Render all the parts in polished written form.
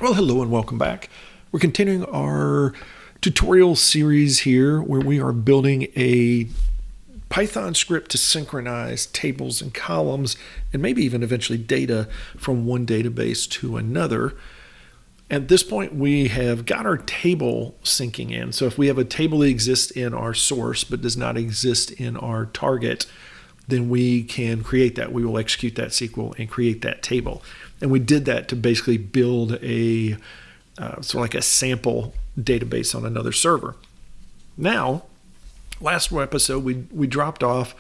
Well, hello and welcome back. We're continuing our tutorial series here where we are building a Python script to synchronize tables and columns and maybe even eventually data from one database to another. At this point, we have got our table syncing in. So if we have a table that exists in our source but does not exist in our target, then we can create that. We will execute that SQL and create that table. And we did that to basically build a sort of like a sample database on another server. Now, last episode, we dropped off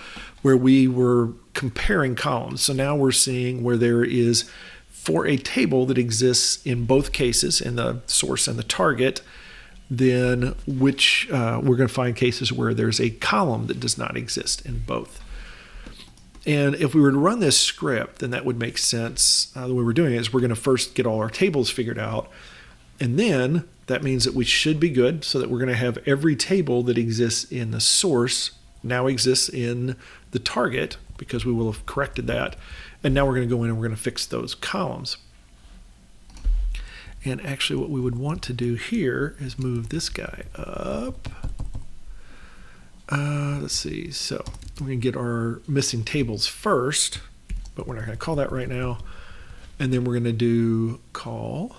where we were comparing columns. So now we're seeing where there is, for a table that exists in both cases, in the source and the target, then which we're going to find cases where there's a column that does not exist in both. And if we were to run this script, then that would make sense. The way we're doing it is we're going to first get all our tables figured out. And then that means that we should be good, so that we're going to have every table that exists in the source now exists in the target, because we will have corrected that. And now we're going to go in and we're going to fix those columns. And actually what we would want to do here is move this guy up. Let's see, so we're going to get our missing tables first, but we're not going to call that right now. And then we're going to do call,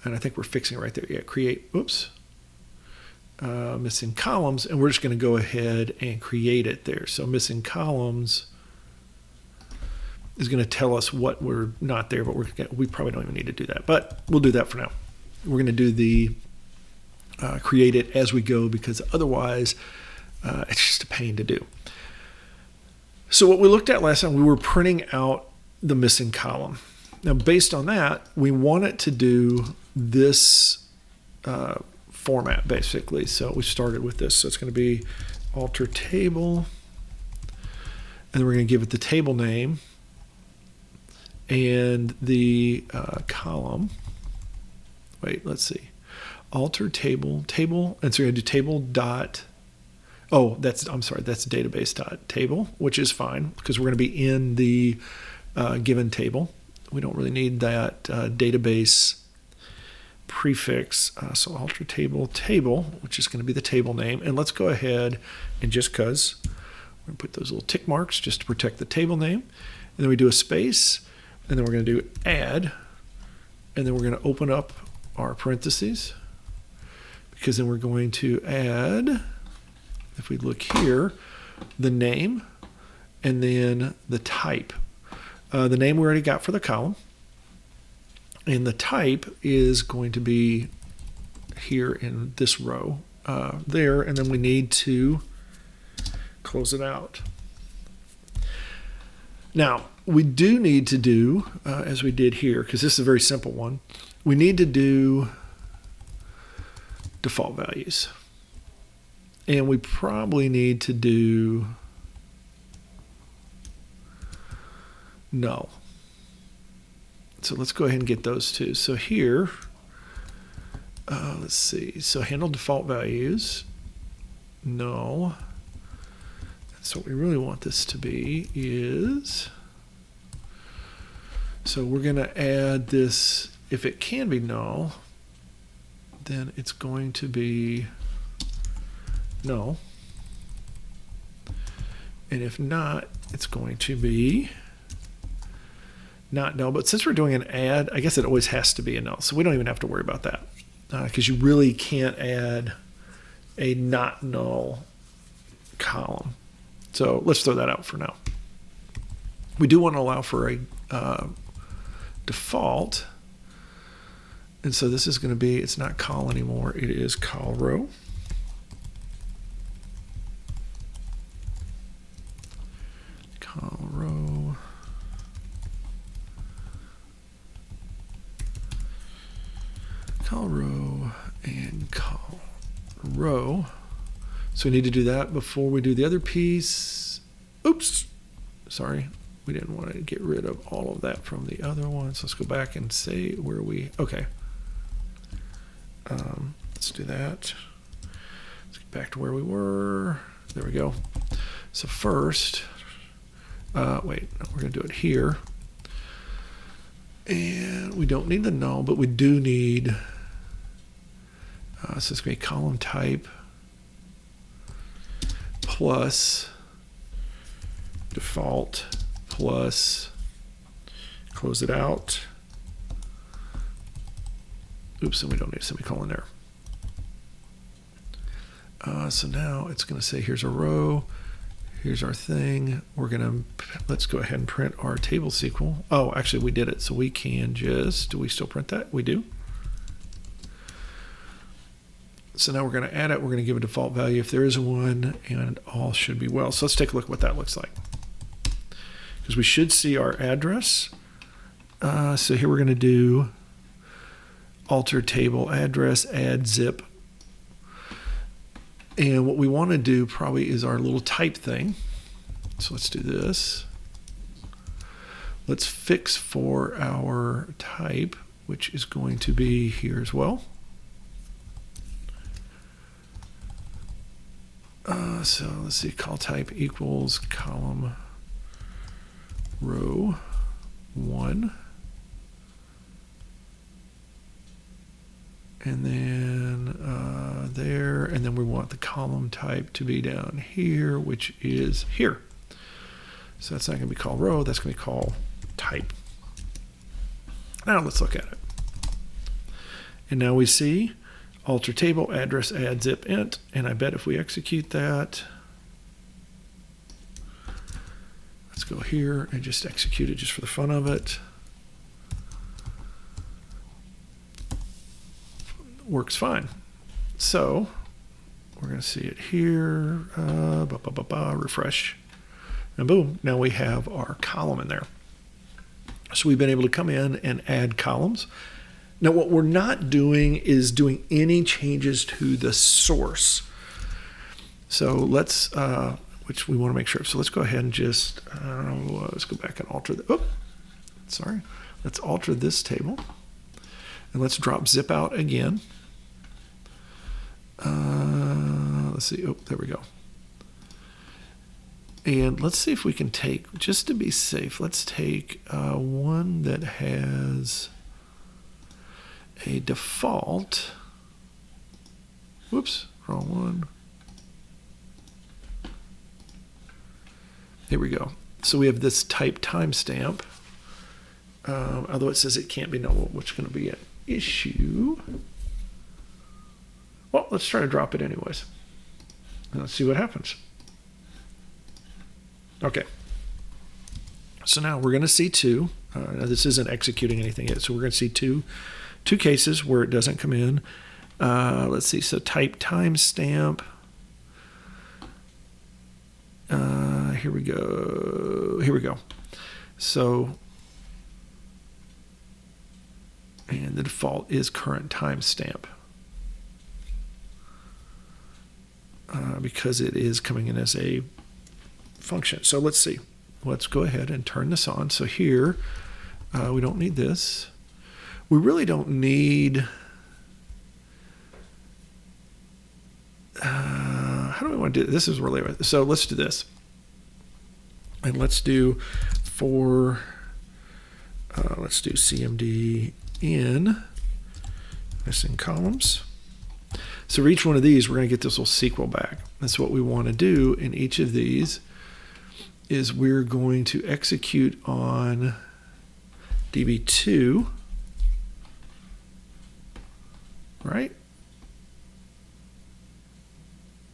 and I think we're fixing it right there. Yeah, create, missing columns, and we're just going to go ahead and create it there. So missing columns is going to tell us what we're not there, but we probably don't even need to do that, but we'll do that for now. We're going to do the create it as we go, because otherwise it's just a pain to do. So what we looked at last time, we were printing out the missing column. Now, based on that, we want it to do this format, basically. So we started with this. So it's going to be alter table, and then we're going to give it the table name and the column. Wait, let's see. Alter table, and so we're going to do table dot, that's database dot table, which is fine because we're going to be in the given table. We don't really need that database prefix. So alter table, which is going to be the table name. And let's go ahead and just because we're going to put those little tick marks just to protect the table name. And then we do a space, and then we're going to do add, and then we're going to open up our parentheses, because then we're going to add, if we look here, the name and then the type. The name we already got for the column, and the type is going to be here in this row there, and then we need to close it out. Now, we do need to do, as we did here, because this is a very simple one, we need to do default values. And we probably need to do null. So let's go ahead and get those two. So here, let's see. So handle default values, null. So what we really want this to be is, so we're going to add this, if it can be null, then it's going to be null. And if not, it's going to be not null. But since we're doing an add, I guess it always has to be a null. So we don't even have to worry about that, because you really can't add a not null column. So let's throw that out for now. We do want to allow for a default. And so this is going to be, it's not call anymore, it is call row. Call row. Call row and call row. So we need to do that before we do the other piece. Oops, sorry. We didn't want to get rid of all of that from the other one. So let's go back and say where we, okay. Let's do that. Let's get back to where we were. There we go. So first, we're going to do it here. And we don't need the null, but we do need, so it's going to be column type plus default plus, close it out. Oops, and we don't need a semicolon there. So now it's going to say here's a row, here's our thing. We're going to, let's go ahead and print our table SQL. Oh, actually we did it. So we can just, do we still print that? We do. So now we're going to add it. We're going to give a default value if there is one, and all should be well. So let's take a look at what that looks like. Because we should see our address. So here we're going to do alter table address, add zip. And what we want to do probably is our little type thing. So let's do this. Let's fix for our type, which is going to be here as well. So let's see, call type equals column row 1. And then there, and then we want the column type to be down here, which is here. So that's not going to be called row, that's going to be called type. Now let's look at it. And now we see alter table address add zip int, and I bet if we execute that, let's go here and just execute it just for the fun of it. Works fine. So we're going to see it here, refresh, and boom, now we have our column in there. So we've been able to come in and add columns. Now what we're not doing is doing any changes to the source. So let's, which we want to make sure. So let's go ahead and just, let's go back and alter the, let's alter this table. And let's drop zip out again. Let's see, oh, there we go. And let's see if we can take, just to be safe, let's take one that has a default. Whoops, wrong one. Here we go. So we have this type timestamp. Although it says it can't be null, which is going to be an issue. Well, let's try to drop it anyways. And let's see what happens. Okay. So now we're going to see two. Now this isn't executing anything yet, so we're going to see two cases where it doesn't come in. Let's see. So type timestamp. Here we go. Here we go. So, and the default is current timestamp because it is coming in as a function. So let's see. Let's go ahead and turn this on. So here, we don't need this. We really don't need. How do we want to do this? This is really, so let's do this. And let's do for, let's do CMD in missing columns. So for each one of these, we're going to get this little SQL back. That's what we want to do in each of these is we're going to execute on DB2, right?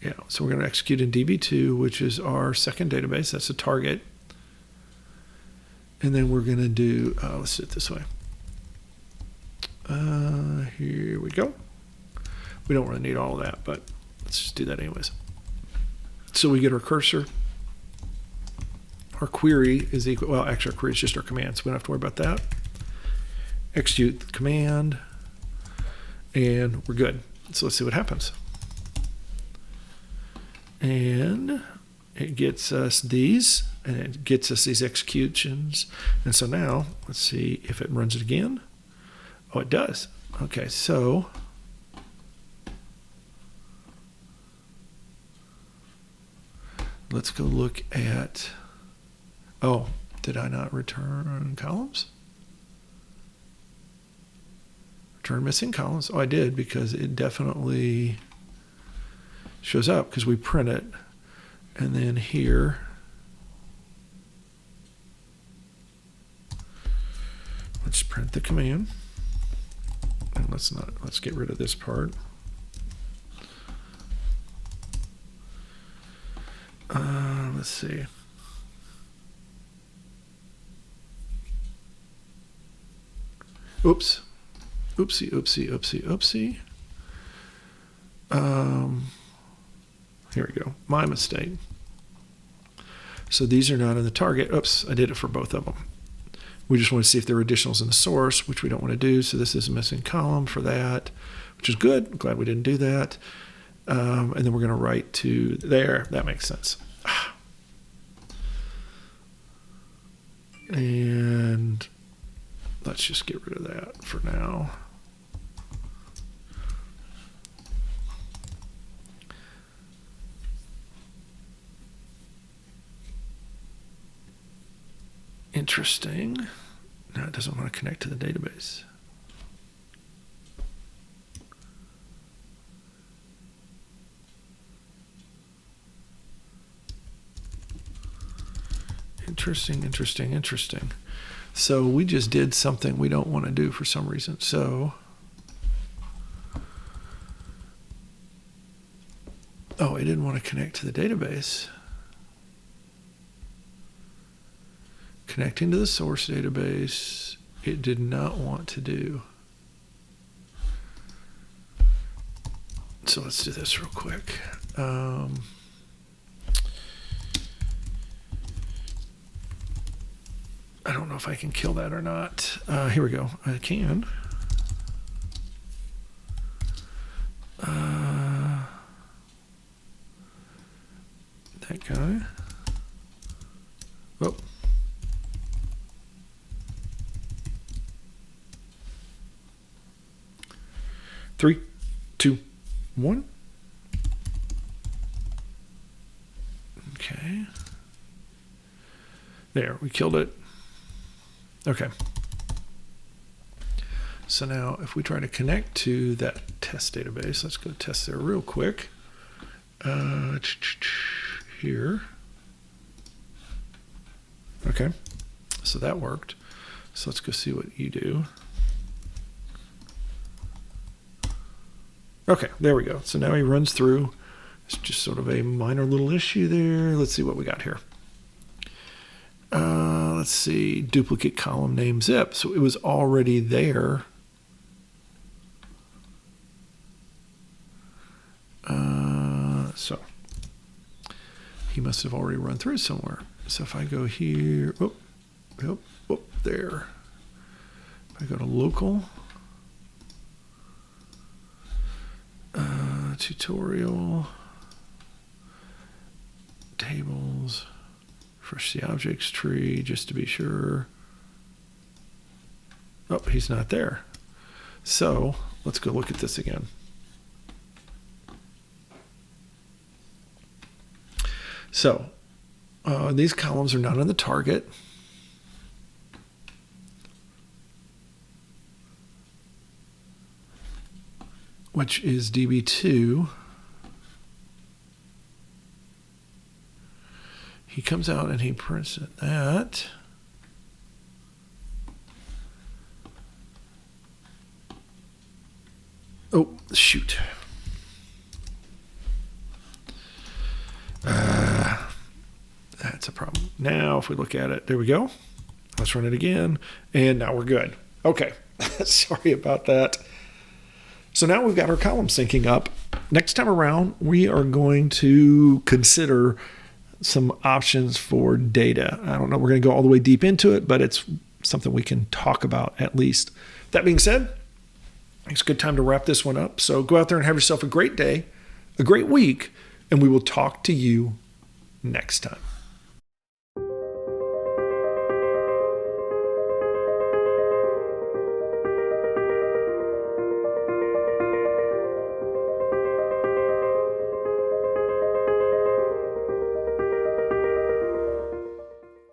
Yeah, so we're going to execute in DB2, which is our second database. That's a target. And then we're going to do, let's do it this way. Here we go. We don't really need all of that, but let's just do that anyways. So we get our cursor. Our query is equal, well, actually our query is just our command, so we don't have to worry about that. Execute the command, and we're good. So let's see what happens. And it gets us these, and it gets us these executions. And so now, let's see if it runs it again. Oh, it does. Okay, so let's go look at, oh, did I not return columns? turn missing columns. Oh, I did, because it definitely shows up because we print it. And then here, let's print the command. And let's get rid of this part. Let's see. Oops. Oopsie, oopsie, oopsie, oopsie. Here we go. My mistake. So these are not in the target. Oops, I did it for both of them. We just want to see if there are additionals in the source, which we don't want to do. So this is a missing column for that, which is good. I'm glad we didn't do that. And then we're going to write to there. That makes sense. And let's just get rid of that for now. Interesting. Now it doesn't want to connect to the database. Interesting, interesting, interesting. So we just did something we don't want to do for some reason. So, oh, it didn't want to connect to the database. Connecting to the source database, it did not want to do. So let's do this real quick. I don't know if I can kill that or not. Here we go. I can. That guy. Oh. Three, two, one. Okay. There, we killed it. Okay. So now if we try to connect to that test database, let's go test there real quick. Here. Okay. So that worked. So let's go see what you do. Okay, there we go. So now he runs through. It's just sort of a minor little issue there. Let's see what we got here. Let's see, duplicate column name zip. So it was already there. So he must have already run through somewhere. So if I go here, there. If I go to local, tutorial, tables, refresh the objects tree just to be sure. Oh, he's not there. So let's go look at this again. So these columns are not in the target. Which is DB2. He comes out and he prints that. Oh, shoot. That's a problem. Now, if we look at it, there we go. Let's run it again. And now we're good. Okay. Sorry about that. So now we've got our column syncing up. Next time around, we are going to consider some options for data. I don't know, we're going to go all the way deep into it, but it's something we can talk about at least. That being said, it's a good time to wrap this one up. So go out there and have yourself a great day, a great week, and we will talk to you next time.